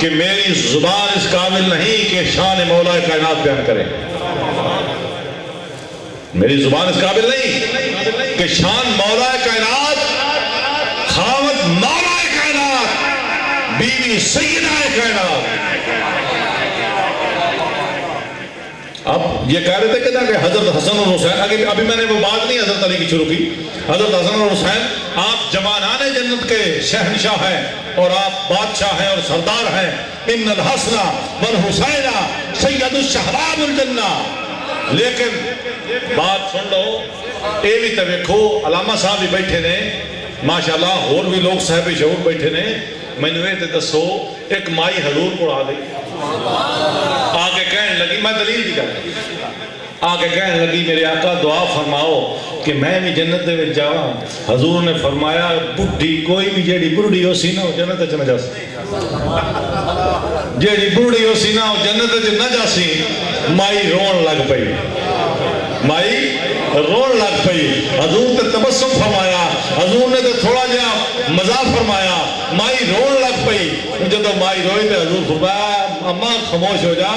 کہ میری زبان اس قابل نہیں کہ شان مولا کائنات بیان کرے. میری زبان اس قابل نہیں کہ شان مولا کائنات، خاوند مولا کائنات، بیوی سیدہ کائنات. اب یہ کہہ رہے تھے کہ حضرت حسن اور حسین، ابھی میں نے وہ بات نہیں حضرت علی کی شروع کی. حضرت حسن اور حسین آپ جوانان جنت کے شہنشاہ ہیں اور آپ بادشاہ ہیں اور سردار ہیں. ان الحسن والحسین سید الشہباب الجنہ. لیکن بات سن لو، اے بھی تو دیکھو علامہ صاحب بھی بیٹھے نے ماشاءاللہ، اور بھی لوگ صاحب شعور بیٹھے نے. میں نے تے دسو ایک مائی حضور کو آ گئی، آگے کہنے لگی، میں دلیل دی کر آگے کہنے لگی میرے آقا دعا فرماؤ کہ میں بھی جنت دے وچ جاواں. حضور نے فرمایا بڈھی کوئی بھی جیڑی بڑھڑی ہو سی نا وہ جنت وچ نہ جاسی. جیڑی بڑھڑی ہو سی نا وہ جنت وچ نہ جاسی. مائی رون لگ پئی، مائی رون لگ پئی. حضور تے تبسم فرمایا، حضور نے تے تھوڑا جہا مزاح فرمایا، مائی رون لگ پئی. جدو مائی روئی تے حضور فرمایا اماں خاموش ہو جا،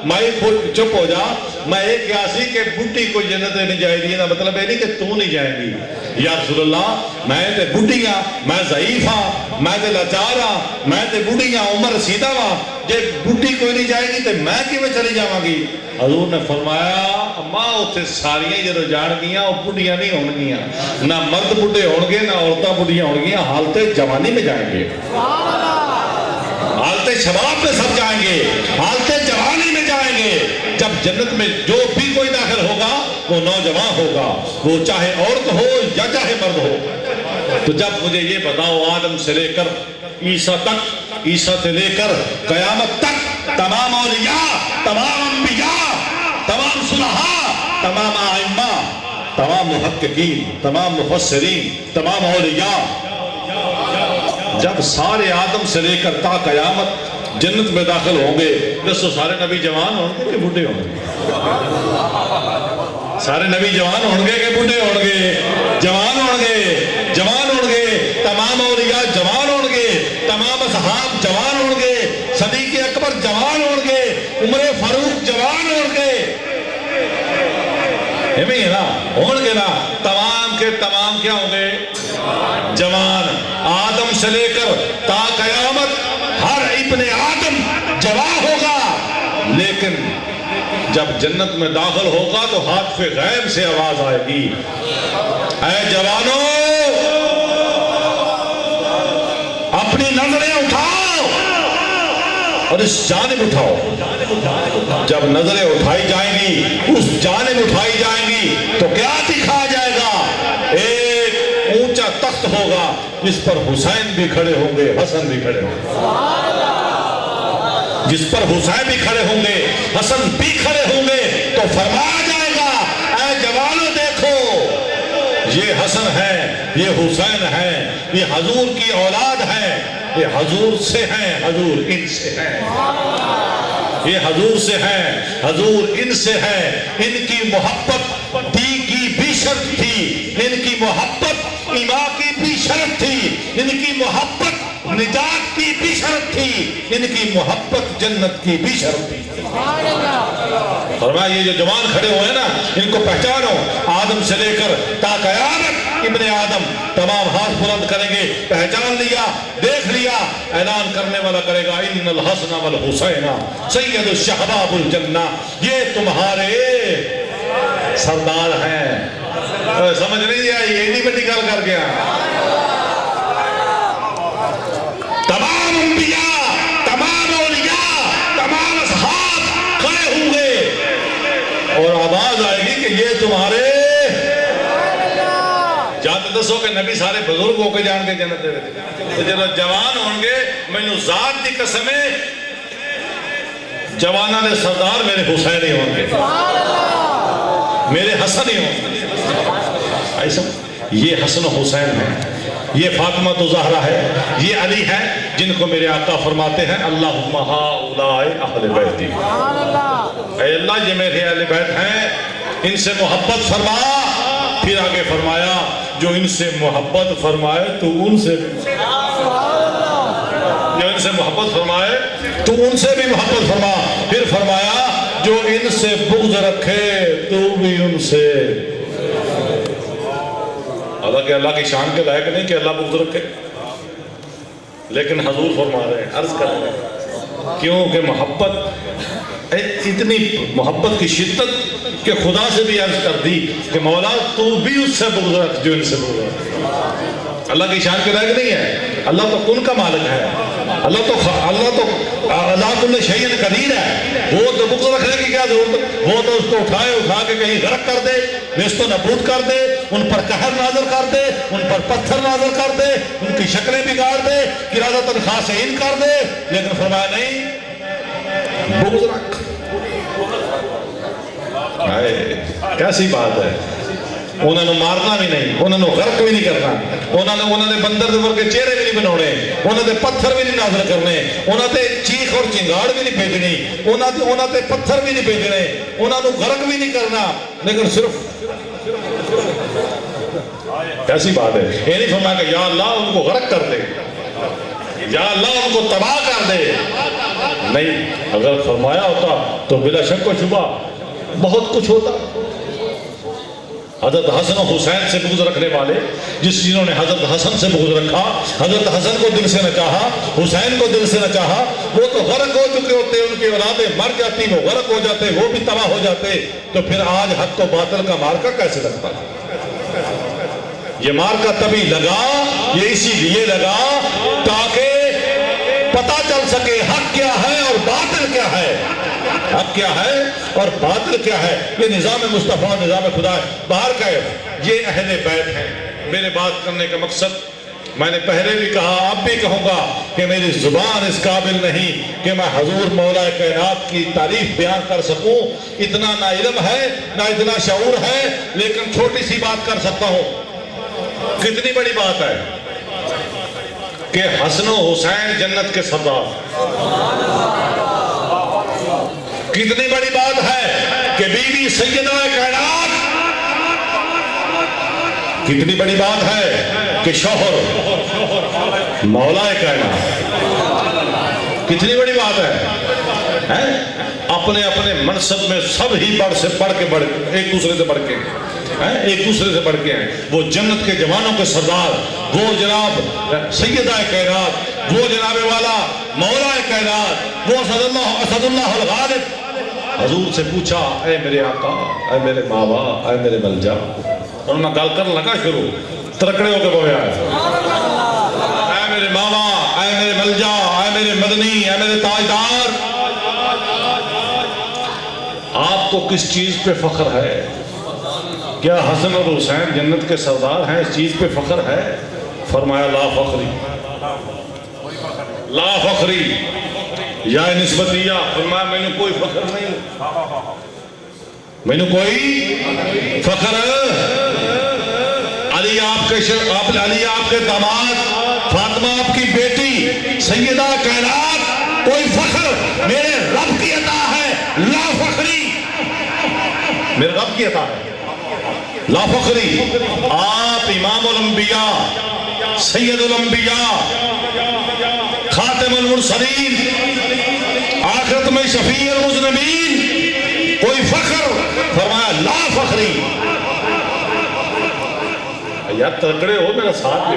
مائی خود چپ ہو جا. میں ایک کیاسی کہ بڈھی کوئی جنت نہیں جائے گی، نا مطلب ہے نہیں کہ تو نہیں جائے گی. یا رسول اللہ میں تے بڈھی ہاں، میں ضعیف ہاں، میں تے لاچار ہاں، میں تے بڈھی ہاں، عمر رسیدہ ہاں. جے بڈھی کوئی نہیں جائے گی تو میں کیویں چلی جاواں گی؟ حضور نے فرمایا اماں اتنے ساریاں جدو جان گیاں وہ بڈھیاں نہیں ہون گیاں، نہ مرد بڈھے ہون گے نہ عورتاں بڈھیاں ہون گیاں، حالت جوانی میں جائیں گے، حالت شباب میں سب جائیں گے، حالت جوانی میں جائیں گے. جب جنت میں جو بھی کوئی داخل ہوگا وہ نوجوان ہوگا، وہ چاہے عورت ہو یا چاہے مرد ہو. تو جب مجھے یہ بتاؤ آدم سے لے کر عیسیٰ تک، عیسیٰ سے لے کر قیامت تک تمام اولیاء، تمام انبیاء، تمام صلحاء، تمام ائمہ، تمام محققین، تمام مفسرین، تمام اولیاء، جب سارے آدم سے لے کر تا قیامت جنت میں داخل ہوں گے، دسو سارے نبی جوان ہوں گے کہ بڈھے ہوں گے؟ سارے نبی جوان ہوں گے کہ بڈھے ہوں گے؟ جوان ہوں گے، جوان ہوں گے. تمام اولیاء جوان ہوں گے، تمام اصحاب جوان ہوں گے، صدیق اکبر جوان ہوں گے، عمر فاروق جوان ہوں گے. ہمیں ہے نا ہوں گے نا، تمام کے تمام کیا ہوں گے؟ جوان. آدم سے لے کر تا قیامت ہر ابن آدم جوان ہوگا. لیکن جب جنت میں داخل ہوگا تو ہاتھ پہ غیب سے آواز آئے گی، اے جوانوں اپنی نظریں اٹھاؤ اور اس جانب اٹھاؤ. جب نظریں اٹھائی جائیں گی، اس جانب اٹھائی جائیں گی تو کیا دکھا جائے گا؟ ایک اونچا تخت ہوگا جس پر حسین بھی کھڑے ہوں گے، حسن بھی کھڑے ہوں گے. جس پر حسین بھی کھڑے ہوں گے، حسن بھی کھڑے ہوں گے. تو فرمایا جائے گا اے جوانوں دیکھو یہ حسن ہے، یہ حسین ہے، یہ حضور کی اولاد ہے، یہ حضور سے ہیں، حضور ان سے ہیں. یہ حضور سے ہیں، حضور ان سے ہے. ان کی محبت دی کی بھی شرط تھی، ان کی محبت ایمان کی بھی شرط تھی، ان کی محبت نجات کی بھی شرط تھی، ان کی محبت جنت کی بھی شرط تھی. فرمایا یہ جو جوان کھڑے ہوئے ہیں نا ان کو پہچانو. آدم سے لے کر تا قیامت ابن آدم تمام ہاتھ بلند کریں گے، پہچان لیا، دیکھ لیا. اعلان کرنے والا کرے گا ان الحسن والحسین سید الشہباب الجنہ. یہ تمہارے سردار ہیں. سمجھ نہیں آئی؟ یہ نہیں بڑی گل کر گیا. تمام انبیاء، تمام اولیاء، تمام اصحاب کھڑے ہوں گے اور آواز آئے گی کہ یہ تمہارے جانتے دسو کہ نبی سارے بزرگ ہو کے جان کے جنت دے رہے تھے. جب جوان ہوں گے میں ذات دی قسم ہے جوانہ نے سردار میرے حسین ہی ہوں گے، میرے حسن ہی ہوں گے. ایسا یہ حسن و حسین ہے، یہ فاطمہ تو زہرہ ہے، یہ علی ہے جن کو میرے آقا فرماتے ہیں اللہم ہؤلاء اہل بیتی. اے اللہ یہ میرے اہل بیت ہیں، ان سے محبت فرما. پھر آگے فرمایا جو ان سے محبت فرمائے تو ان سے جو ان سے محبت فرمائے تو ان سے بھی محبت فرما. پھر فرمایا جو ان سے بغض رکھے تو بھی ان سے. حالانکہ اللہ کی شان کے لائق نہیں کہ اللہ بغض رکھے، لیکن حضور فرما رہے ہیں، عرض کر رہے ہیں کیونکہ محبت اتنی محبت کی شدت کہ خدا سے بھی عرض کر دی کہ مولا تو بھی اس سے بغض رکھ جو ان سے بغض رکھ. اللہ کی شان کے لائق نہیں ہے. اللہ تو کن کا مالک ہے. اللہ کل شیء قدیر ہے. وہ تو بغض رکھنے کی کیا ضرورت؟ وہ تو اس کو اٹھا کے کہیں غرق کر دے، نیست و نابود کر دے، ان پر قہر نازل کر دے، ان پر پتھر نازل کر دے، ان کی شکلیں بگاڑ دے، قرادہ تنخواہ سے ان کر دے. لیکن فرمایا نہیں، بغض رکھ. کیسی بات ہے. انہوں نے مارنا بھی نہیں، انہوں نے غرق بھی نہیں کرنا، انہوں نے بندر دے ورگے چہرے بھی نہیں بناونے، انہوں نے پتھر بھی نہیں نازل کرنے، انہوں نے چیخ اور چنگاڑ بھی نہیں بھیجنی، انہوں نے پتھر بھی نہیں بھیجنے، انہوں نے غرق بھی نہیں کرنا. لیکن صرف کیسی بات ہے. یہ نہیں فرمایا کہ یا اللہ ان کو غرق کر دے، یا اللہ ان کو تباہ کر دے. نہیں، اگر فرمایا ہوتا تو بلا شک و شبہ بہت کچھ ہوتا. حضرت حسن و حسین سے بغض رکھنے والے، جنہوں نے حضرت حسن سے بغض رکھا، حضرت حسن کو دل سے نہ چاہا، حسین کو دل سے نہ چاہا، وہ تو غرق ہو چکے ہوتے، ان کی اولادیں مر جاتی، وہ غرق ہو جاتے، وہ بھی تباہ ہو جاتے. تو پھر آج حق و باطل کا مارکا کیسے لگتا؟ یہ مارکا تبھی لگا، یہ اسی لیے لگا تاکہ پتہ چل سکے حق کیا ہے اور باطل کیا ہے. حق کیا ہے اور باطل کیا ہے. یہ نظام مصطفیٰ، نظام خدا ہے. باہر کا یہ اہل بیت ہیں. میرے بات کرنے کا مقصد میں نے پہلے بھی کہا، اب بھی کہوں گا کہ میری زبان اس قابل نہیں کہ میں حضور مولا کائنات کی تعریف بیان کر سکوں. اتنا نہ علم ہے نہ اتنا شعور ہے، لیکن چھوٹی سی بات کر سکتا ہوں. کتنی بڑی بات ہے کہ حسن و حسین جنت کے سردار. کتنی بڑی بات ہے کہ بی بی سیدہ کائنات. کتنی بڑی بات ہے کہ شوہر مولا کائنات. کتنی بڑی بات ہے. اپنے اپنے منصب میں سب ہی ایک دوسرے سے بڑھ کے ہیں. وہ جنت کے جوانوں کے سردار، وہ جناب سیدہ کائنات، وہ جناب والا مولا کائنات، وہ اسد اللہ الغالب. حضور سے پوچھا، اے میرے آقا، اے میرے بابا، اے میرے ملجا. اور میں گال کرنے لگا شروع، ترکڑے ہو کے بویا ہے. اے میرے بابا، اے میرے ملجا، اے میرے مدنی، اے میرے تاجدار، آپ کو کس چیز پہ فخر ہے؟ کیا حسن اور حسین جنت کے سردار ہیں؟ اس چیز پہ فخر ہے؟ فرمایا لا فخری، لا فخری یا نسبتیہ. فرمایا میں نے کوئی فخر نہیں، میں نے کوئی فخر. علی آپ کے داماد، فاطمہ آپ کی بیٹی، سیدہ کائنات، کوئی فخر میرے رب کی عطا ہے. لا فخری، میرے رب کی عطا ہے. لا فخری. آپ امام الانبیاء، سید الانبیاء، خاتم المرسلین، آخرت میں شفیع المذنبین، کوئی فخر. فرمایا لا فخری. یار تکڑے ہو، میرا ساتھ دے.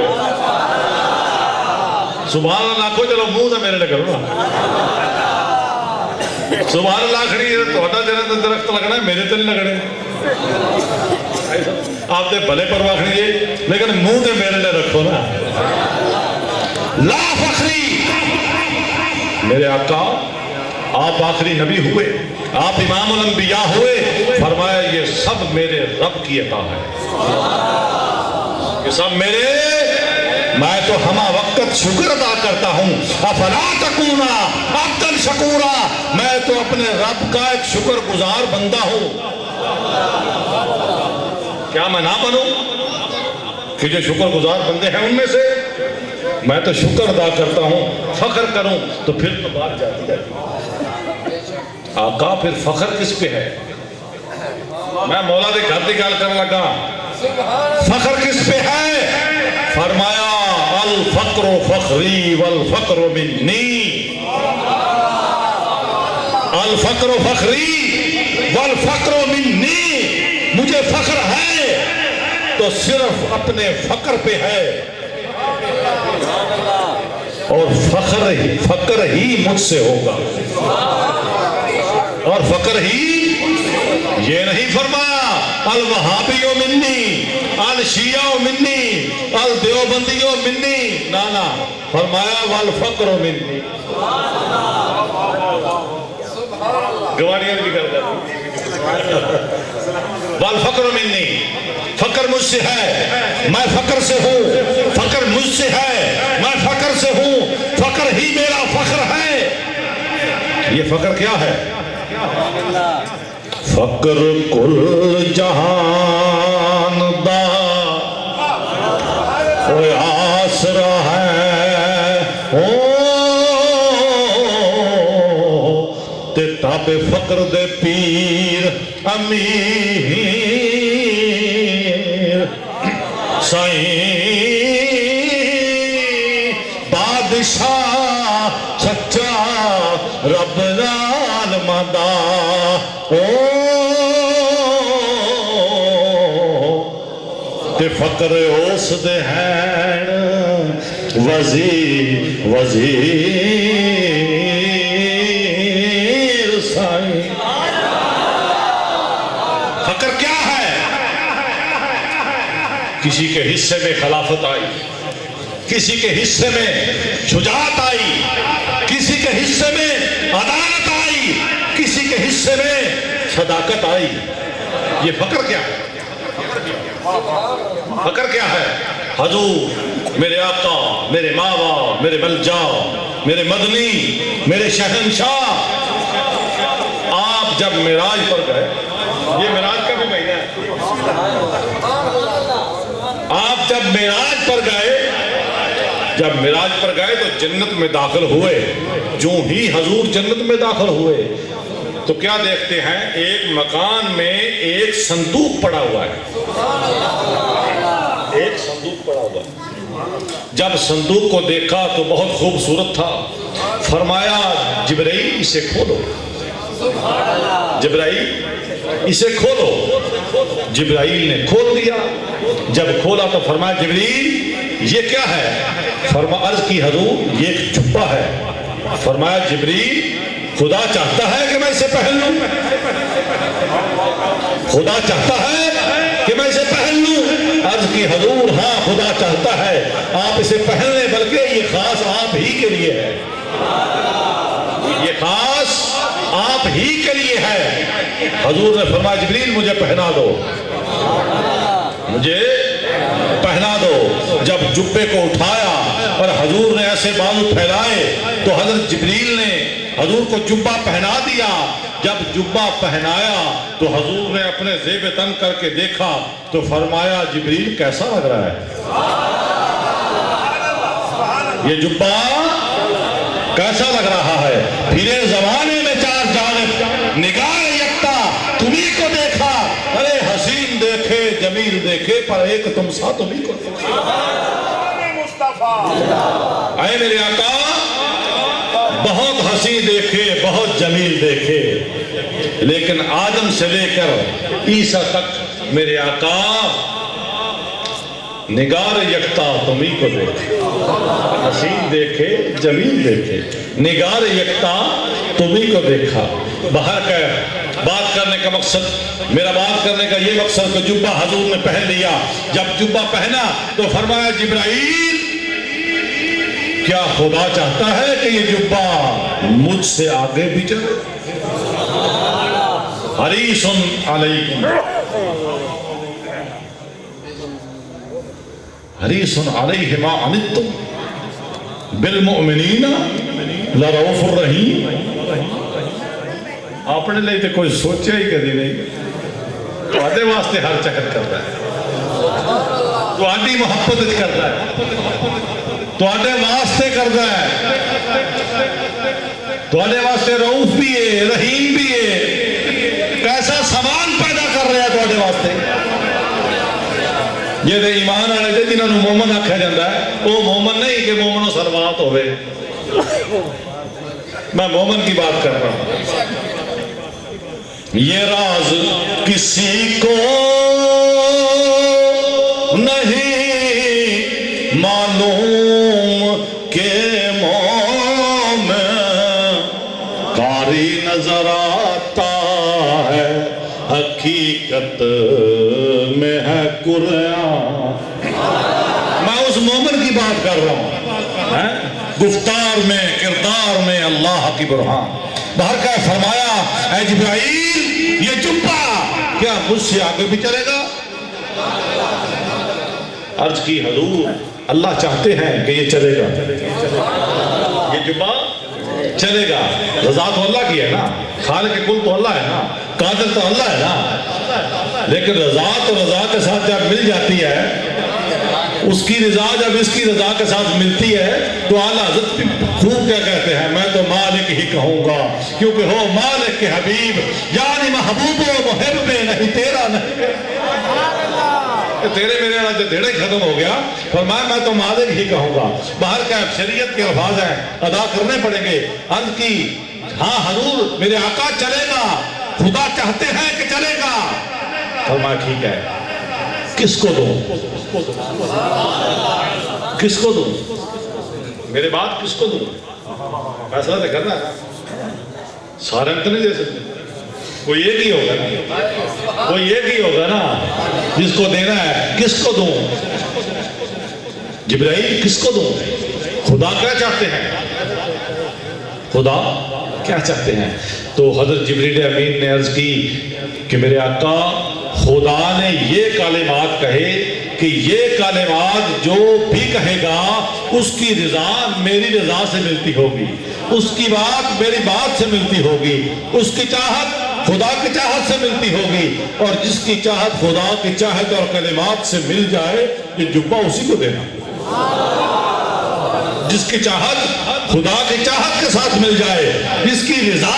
سبحان اللہ کو چلو منہ سے میرے لگا نا. سبحان اللہ کھڑی ہے تو درخت لگنا ہے، میرے تو نہیں لگنے. آپ دے بھلے پرواہ کھڑی ہے، لیکن منہ سے میرے لئے رکھو نا. لا فخری. میرے آقا آپ آخری نبی ہوئے، آپ امام الانبیاء ہوئے. فرمایا یہ سب میرے رب کی عطا ہے، یہ سب میرے. میں تو ہمہ وقت شکر ادا کرتا ہوں. افلا تکونا عبدا شکورا. میں تو اپنے رب کا ایک شکر گزار بندہ ہوں. کیا میں نہ بنوں کہ جو شکر گزار بندے ہیں ان میں سے؟ میں تو شکر ادا کرتا ہوں. فخر کروں تو پھر تو بات جاتی ہے. آقا پھر فخر کس پہ ہے؟ میں مولا دے گھر دی گل کرنے لگا. فخر کس پہ ہے؟ فرمایا الفقر فخری والفقر منی، الفقر فخری والفقر منی، مجھے فخر ہے تو صرف اپنے فقر پہ ہے، اور فقر ہی مجھ سے ہوگا، اور فقر ہی، یہ نہیں فرمایا الوہابی منی، الشیعہ منی، الدیوبندی منی، نانا فرمایا والفقر منی۔ گواریاں بھی کرتا والفقر منی، فقر مجھ سے ہے، میں فقر سے ہوں، فقر مجھ سے ہے، میں فقر سے ہوں، فقر ہی میرا فخر ہے۔ یہ فقر کیا ہے؟ فقر کل جہان دا کوئی آسرا ہے، تے تاب فقر دے پیر امیر سائیں بادشاہ سچا رب نال مدا، تے فقر اس دے ہیں وزیر سائیں۔ فقر کیا ہے؟ کسی کے حصے میں خلافت آئی، کسی کے حصے میں شجاعت آئی، کسی کے حصے میں عدالت آئی، کسی کے حصے میں صداقت آئی۔ یہ فقر کیا ہے؟ فقر کیا ہے؟ حضور میرے آقا، میرے ماوا، میرے ملجا، میرے مدنی، میرے شہنشاہ، آپ جب معراج پر گئے، یہ معراج کا بھی مہینہ ہے، آپ جب معراج پر گئے، جب معراج پر گئے تو جنت میں داخل ہوئے، جو ہی حضور جنت میں داخل ہوئے تو کیا دیکھتے ہیں؟ ایک مکان میں ایک صندوق پڑا ہوا ہے، ایک صندوق پڑا ہوا ہے۔ جب صندوق کو دیکھا تو بہت خوبصورت تھا، فرمایا جبرائیل اسے کھولو، جبرائیل اسے کھولو۔ جبرائیل نے کھول دیا، جب کھولا تو فرمایا جبریل یہ کیا ہے؟ فرمایا عرض کی حضور یہ ایک جبہ ہے۔ فرمایا جبریل خدا چاہتا ہے کہ میں اسے پہن لوں، خدا چاہتا ہے کہ میں اسے پہن لوں؟ عرض کی حضور ہاں خدا چاہتا ہے، آپ اسے پہن لیں، بلکہ یہ خاص آپ ہی کے لیے ہے، یہ خاص آپ ہی کے لیے ہے۔ حضور نے فرمایا جبریل مجھے پہنا دو، مجھے پہنا دو۔ جب جبے کو اٹھایا اور حضور نے ایسے بازو پھیلائے تو حضرت جبریل نے حضور کو جبہ پہنا دیا۔ جب جبہ پہنایا تو حضور نے اپنے زیب تن کر کے دیکھا تو فرمایا جبریل کیسا لگ رہا ہے؟ یہ جبہ کیسا لگ رہا ہے؟ پھرے زمانے میں چار جانب نگاہ یکتا تمہیں کو دیکھا، ارے حسین دیکھے جمیل دیکھے پر ایک تم سا تمہیں کو دیکھا۔ اے میرے آقا بہت حسین دیکھے، بہت جمیل دیکھے، لیکن آدم سے لے کر عیسیٰ تک میرے آقا نگار یکتا تمہیں کو دیکھے، حسین دیکھے جمیل دیکھے، نگار یکتا تمہیں کو دیکھا۔ باہر کا بات کرنے کا مقصد، میرا بات کرنے کا یہ مقصد کہ جبہ حضور نے پہن لیا۔ جب جبہ پہنا تو فرمایا جبرائیل کیا خدا چاہتا ہے کہ یہ جبہ مجھ سے آگے بھی چلے؟ حریص علیکم، حریص علیہ ما عنتم بالمؤمنین لرؤوف الرحیم۔ اپنے لئے تو کوئی سوچے ہی کدی نہیں، تو آدھے واسطے ہر چکر کرتا ہے، تو آدھی محبت کرتا ہے، تو آدھے واسطے کرتا ہے، تو آدھے واسطے رؤوف بھی ہے، رحیم بھی ہے، کیسا سامان پیدا کر رہا ہے تو آدھے واسطے۔ یہ دے ایمان آنے دے جنہوں نے مومن آکھا جاتا ہے وہ مومن نہیں کہ مومن و سلوات ہوئے. میں مومن کی بات کر رہا ہوں. یہ راز کسی کو نہیں معلوم کہ مومن قاری نظر آتا ہے حقیقت میں ہے قرآن. میں اس مومن کی بات کر رہا ہوں. گفتار میں کردار میں اللہ کی برہان. باہر کا فرمایا اے جبرائیل یہ جبہ کیا مجھ سے آگے بھی چلے گا؟ عرض کی حضور اللہ چاہتے ہیں کہ یہ چلے گا. یہ جبہ چلے گا. رضا تو اللہ کی ہے نا, خالق کل تو اللہ ہے نا, قادر تو اللہ ہے نا. لیکن رضا تو رضا کے ساتھ جب مل جاتی ہے, اس کی رضا جب اس کی رضا کے ساتھ ملتی ہے تو اعلیٰ حضرت بھی خوب کیا کہتے ہیں, میں تو مالک ہی کہوں گا کیونکہ ہو مالک کے حبیب, یعنی محبوب و محب میں نہیں تیرا نہیں. تیرے میرے والا دھیڑا ہی ختم ہو گیا. فرمایا میں تو مالک ہی کہوں گا. باہر کا شریعت کے الفاظ ہیں, ادا کرنے پڑیں گے. عرض کی ہاں حضور میرے آقا چلے گا, خدا چاہتے ہیں کہ چلے گا. فرمایا ٹھیک ہے, کس کو دوں, کس کو دوں, میرے بات کس کو دوں؟ فیصلہ تو کرنا ہے, سارے ہم تو نہیں دے سکتے. کوئی ایک ہی ہوگا نا, کوئی ایک ہی ہوگا نا جس کو دینا ہے. کس کو دوں؟ جبرائیل کس کو دوں؟ خدا کیا چاہتے ہیں, خدا کیا چاہتے ہیں. تو حضرت جبریل امین نے عرض کی کہ میرے آقا خدا نے یہ کلمات کہے کہ یہ کلمات جو بھی کہے گا اس کی رضا میری رضا سے ملتی ہوگی, اس کی بات میری بات سے ملتی ہوگی, اس کی چاہت خدا کی چاہت سے ملتی ہوگی. اور جس کی چاہت خدا کی چاہت اور کلمات سے مل جائے یہ جبہ اسی کو دینا. جس کی چاہت خدا کی چاہت کے ساتھ مل جائے, جس کی رضا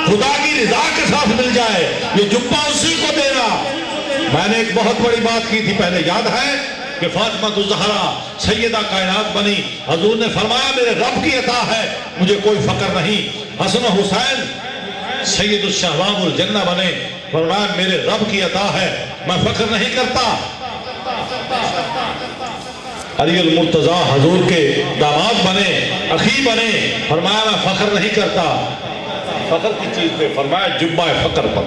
خدا کی رضا کے ساتھ مل جائے, یہ جبہ اسی کو دینا. میں نے ایک بہت بڑی بات کی تھی پہلے, یاد ہے کہ فاطمہ الزہرا سیدہ کائنات بنی. حضور نے فرمایا میرے رب کی عطا ہے, مجھے کوئی فخر نہیں. حسن و حسین سید الشہباب الجنہ بنے. فرمایا میرے رب کی عطا ہے, میں فخر نہیں کرتا. علی المرتضیٰ حضور کے داماد بنے, اخی بنے. فرمایا میں فخر نہیں کرتا. فخر کی چیز پہ فرمایا جبہ فخر پر.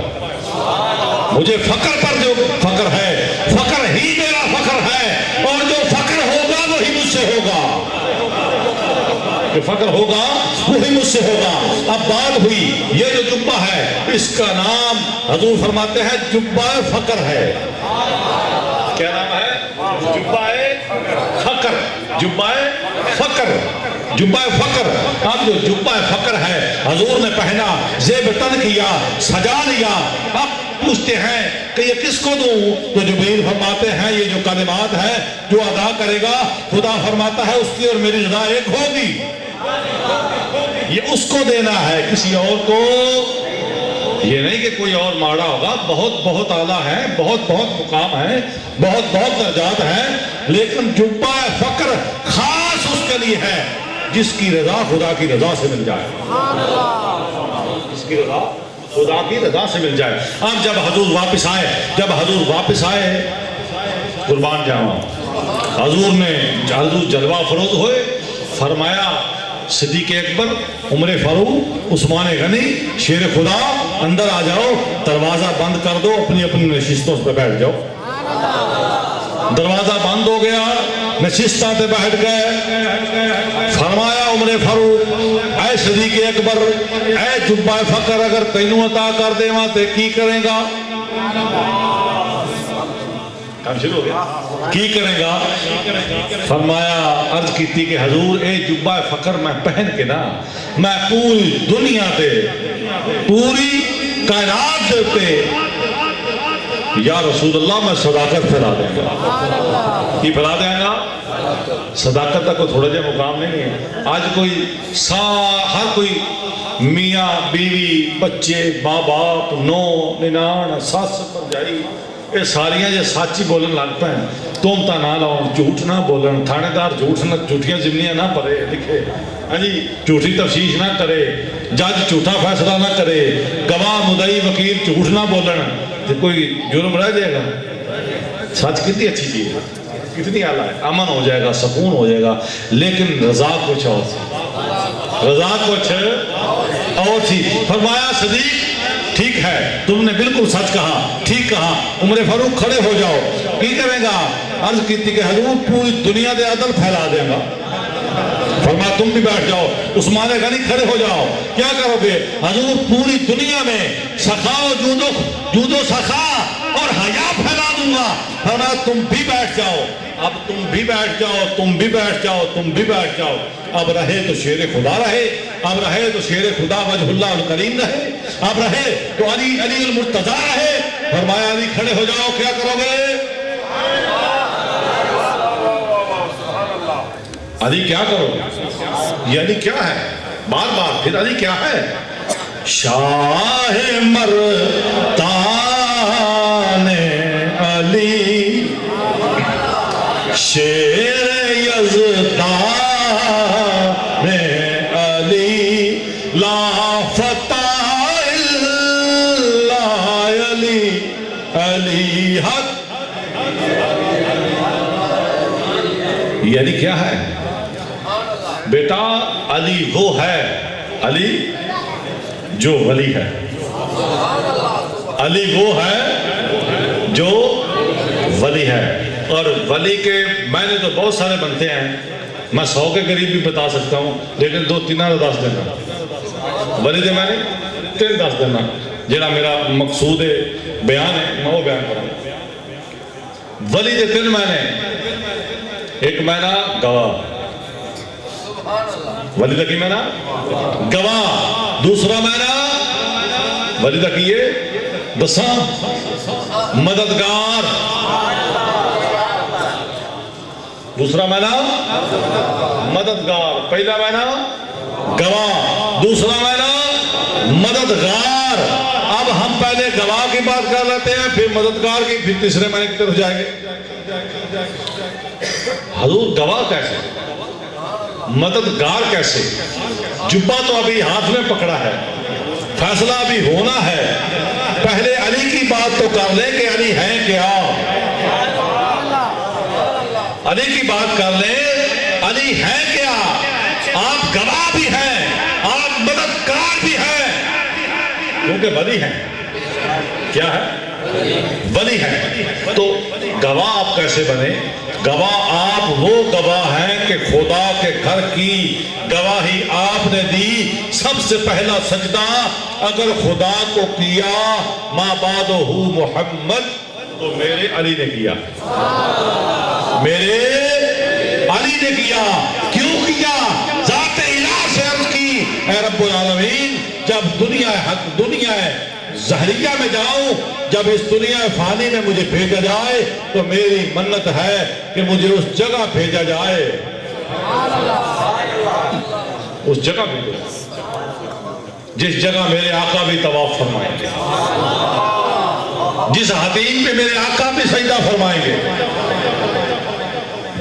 مجھے فخر پر جو فخر ہے, فخر ہی میرا فخر ہے, اور جو فخر ہوگا وہی مجھ سے ہوگا. جو فخر ہوگا وہی مجھ سے ہوگا. اب بات ہوئی یہ جو جبہ ہے اس کا نام حضور فرماتے ہیں جبہ فخر ہے. کیا نام ہے؟ جبہ فخر. جبہ فخر, جبہ فخر. اب جو جبہ فخر ہے حضور نے پہنا, زیب تن کیا, سجا لیا. اب پوچھتے ہیں کہ یہ کس کو دوں؟ تو جبریل فرماتے ہیں یہ جو کلمات ہیں جو ادا کرے گا خدا فرماتا ہے اس کی اور میری رضا ایک ہوگی. یہ اس کو دینا ہے, کسی اور کو یہ نہیں کہ کوئی اور ماڑا ہوگا. بہت بہت اعلیٰ ہے, بہت بہت مقام ہے, بہت بہت درجات ہیں, لیکن جبہ فخر خاص اس کے لیے ہے جس کی رضا خدا کی رضا سے مل جائے. جس کی رضا خدا کی رضا سے مل جائے. اب جب حضور واپس آئے, جب حضور واپس آئے قربان جاواں, حضور جلوہ فروز ہوئے. فرمایا صدیق اکبر, عمر فاروق, عثمان غنی, شیر خدا اندر آ جاؤ, دروازہ بند کر دو, اپنی اپنی نشستوں پہ بیٹھ جاؤ. دروازہ بند ہو گیا, نشستوں پہ بیٹھ گئے. فرمایا عمر فاروق اے صدیق اکبر, اے جبہ فخر اگر تینوں عطا کر دے وہاں تے کی کریں گا؟ کام شروع ہو گیا, کی کریں گا؟ فرمایا عرض کیتی کہ حضور اے جبہ فخر میں پہن کے نا میں پوری دنیا دے, پوری کائنات دے یا رسول اللہ میں صداقت پھیلا دیں گا. کی پھیلا دیں گا؟ صداقت کا کوئی تھوڑا جا مقام نہیں ہے. آج کوئی ہر کوئی میاں بیوی بچے ماں باپ نو ننان ساس پرجائی یہ ساریاں جے سچ ہی بولن لگ پے تہمتاں نہ لاؤ جھوٹ نہ بولن تھانے دار جھوٹ نہ جھوٹیاں ضمنیاں نہ پڑھے لکھے ہاں جی جھوٹی تفشیش نہ کرے جج جھوٹا فیصلہ نہ کرے گواہ مدعی وکیل جھوٹ نہ بولن تو کوئی جرم رہ جائے گا سچ کتنی اچھی چیز ہے کتنی اعلیٰ ہے امن ہو جائے گا سکون ہو جائے گا لیکن رضا کچھ اور تھی رضا کچھ اور تھی فرمایا صدیق ٹھیک ہے تم نے بالکل سچ کہا ٹھیک کہا عمر فاروق کھڑے ہو جاؤ کی کرے گا عرض کی تھی کہ حضور پوری دنیا دے عدل پھیلا دے گا فرمایا تم بھی بیٹھ جاؤ عثمان غنی کھڑے ہو جاؤ کیا کرو گے حضور پوری دنیا میں سخا و جود و سخا اور حیا پھیلا دوں گا فرمایا تم بھی بیٹھ جاؤ اب تم بھی بیٹھ جاؤ تم بھی بیٹھ جاؤ تم بھی بیٹھ جاؤ اب رہے تو شیر خدا رہے اب رہے تو شیر خدا وجہ اللہ الکریم رہے اب رہے تو علی المرتضی رہے فرمایا علی کھڑے ہو جاؤ کیا کرو گے علی کیا کرو یہ علی کیا ہے بار بار پھر علی کیا ہے شاہ مرتان علی شیر یزدان علی لا فتح الا علی علی حق یہ علی کیا ہے بیٹا علی وہ ہے علی جو ولی ہے علی وہ ہے جو ولی ہے اور ولی کے میں نے تو بہت سارے بنتے ہیں میں 100 کے قریب بھی بتا سکتا ہوں لیکن 2-3 دس دینا ولی دے میں نے 3 دس دینا جڑا میرا مقصود بیان ہے میں وہ بیان کروں ولی دے 3 معنی ایک معنی گواہ ولی دا کی معنی گواہ دوسرا معنی ولی دا کی دساں مددگار دوسرا معنی مددگار پہلا معنی گواہ دوسرا معنی مددگار اب ہم پہلے گواہ کی بات کر لیتے ہیں پھر مددگار کی پھر تیسرے معنی کی طرف جائیں گے حضور گواہ کیسے مددگار کیسے جبہ تو ابھی ہاتھ میں پکڑا ہے فیصلہ ابھی ہونا ہے پہلے علی کی بات تو کر لیں کہ علی ہے کیا علی کی بات کر لیں علی ہے کیا آپ گواہ بھی ہیں آپ مددگار بھی ہیں کیونکہ ولی ہیں کیا ہے ولی ہے تو گواہ آپ کیسے بنے گواہ آپ وہ گواہ ہیں کہ خدا کے گھر کی گواہی آپ نے دی سب سے پہلا سجدہ اگر خدا کو کیا ما بعدہ محمد تو میرے علی نے کیا میرے علی نے کیا کیوں کیا ذات الہ سے عرض کی اے رب العالمین جب دنیا زہریہ میں جاؤں جب اس دنیا فانی میں مجھے بھیجا جائے تو میری منت ہے کہ مجھے اس جگہ بھیجا جائے اس جگہ بھی جس جگہ میرے آقا بھی طواف فرمائیں گے جس حتیم پہ میرے آقا بھی سجدہ فرمائیں گے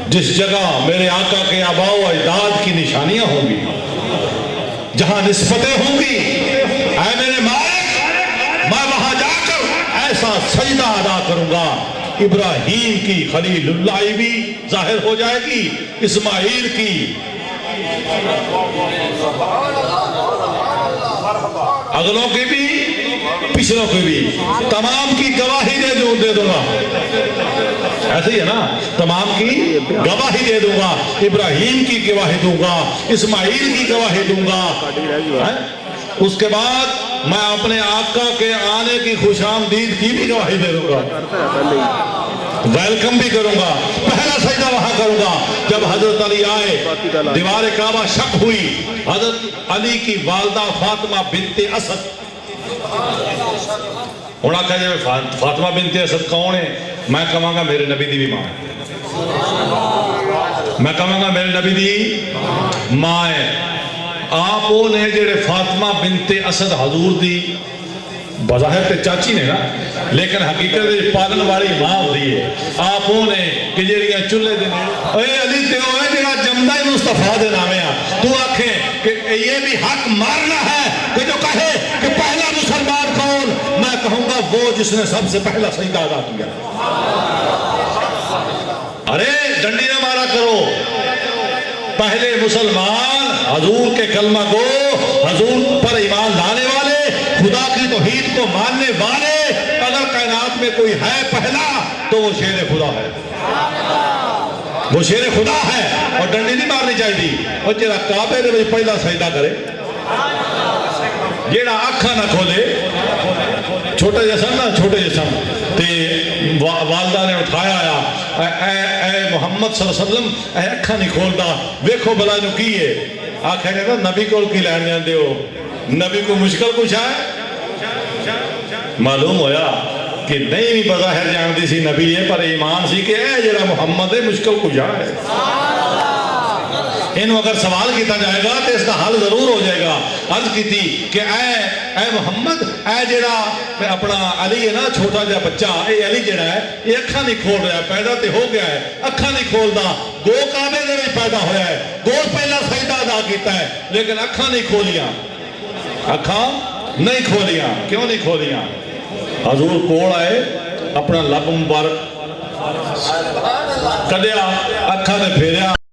جس جگہ میرے آقا کے آباء و اجداد کی نشانیاں ہوں گی جہاں نسبتیں ہوں گی اے میرے مالک میں وہاں جا کر ایسا سجدہ ادا کروں گا ابراہیم کی خلیل اللہ بھی ظاہر ہو جائے گی اسماعیل کی اگلوں کی بھی پچھلوں کی بھی تمام کی گواہی دے دوں گا ایسے ہی ہے نا تمام کی گواہی دے دوں گا ابراہیم کی گواہی دوں گا اسماعیل کی گواہی دوں گا اس کے بعد میں اپنے آقا کے آنے کی خوش آمدید کی بھی گواہی دے دوں گا ویلکم بھی کروں گا پہلا سجدہ وہاں کروں گا جب حضرت علی آئے دیوار کعبہ شک ہوئی حضرت علی کی والدہ فاطمہ بنت اسد ہونا کہا جائے فاطمہ بنت اسد کون ہے میں کہوں گا میرے نبی دی بھی ماں ہے میں کہوں گا میرے نبی دی ماں ہے آپ نے جڑے فاطمہ بنت اسد حضور دی بظاہر تے چاچی نے نا، لیکن حقیقت پالن والی ماں ہوتی ہے. آپ وہ نے کہ جڑیاں چولہے دے اے علی تے وہ ہے جڑا جمدا ہی مصطفیٰ دے نامے آ. تو آکھیں کہ یہ بھی حق مارنا ہے کہ جو کہے کہ پہلا مسلمان کون؟ میں کہوں گا وہ جس نے سب سے پہلا سجدہ ادا کیا. ارے ڈنڈی نہ مارا کرو. پہلے مسلمان حضور کے کلمہ گو، حضور پر ایمان لانے والے، خدا کی توحید کو ماننے والے. اگر کائنات میں کوئی ہے پہلا تو وہ شیر خدا ہے، وہ شیر خدا ہے. اور ڈنڈی نہیں مارنی چاہیے. اور جڑا کعبے دے وچ پہلا سجدہ کرے، جڑا اکھاں نہ کھولے، چھوٹے جیسا نا، چھوٹے جیسا تے والدہ نے اٹھایا آیا، اے محمد صلی اللہ علیہ وسلم اے اکھاں نہیں کھولدا، ویکھو بلا جو کی ہے. آکھے گا نبی کو کی لین جاندے ہو؟ نبی کو مشکل کچھ ہے؟ معلوم ہویا کہ نہیں بھی بظاہر جاندی سی نبی ہے، پر ایمان سی کہ اے جڑا محمد ہے مشکل کچھ ہے. انہوں اگر سوال کیتا جائے گا تو اس کا حل ضرور ہو جائے گا. عرض کی تھی کہ اے محمد، اے جڑا اپنا علی ہے نا، چھوٹا جا بچہ، اے علی جڑا ہے یہ اکھاں نہیں کھول رہا ہے، پیدا تے ہو گیا ہے، اکھاں نہیں کھولدا. دو کعبے دے وچ پیدا ہویا ہے، دو پہلا سجدہ ادا کیتا ہے، لیکن اکھاں نہیں کھولیاں. اکھاں نہیں کھولیاں. کیوں نہیں کھولیاں؟ حضور کول آئے، اپنا لب مبارک کڈیا، اکھاں تے پھیریا.